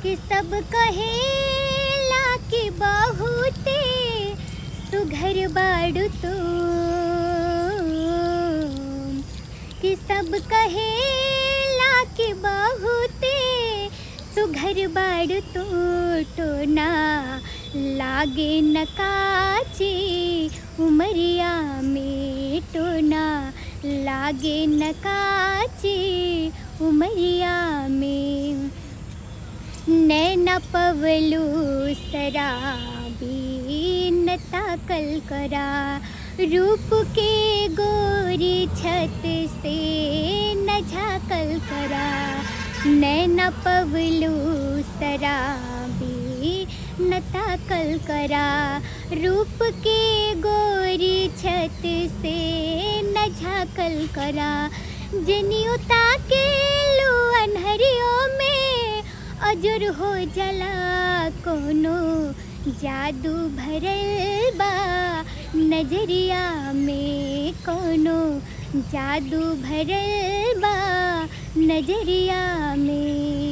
कि सब कहेला कि बहुते सुघर बाड़ू तू, कि सब कहेला कि बहुते सुघर बाड़ू तू, टोना लागे न काची उमरिया में, टोना लागे न काची उमरिया में। नैना पवलू शराबी न ताकल करा, रूप के गोरी छत से न झाकल करा। नैना पवलू शराबी न ताकल करा, रूप के गोरी छत से न झाकल करा। जनियो ताके लो अनहरियों में अजर हो जला, कोनो जादू भरल बा नजरिया में, कोनो जादू भरल बा नजरिया में।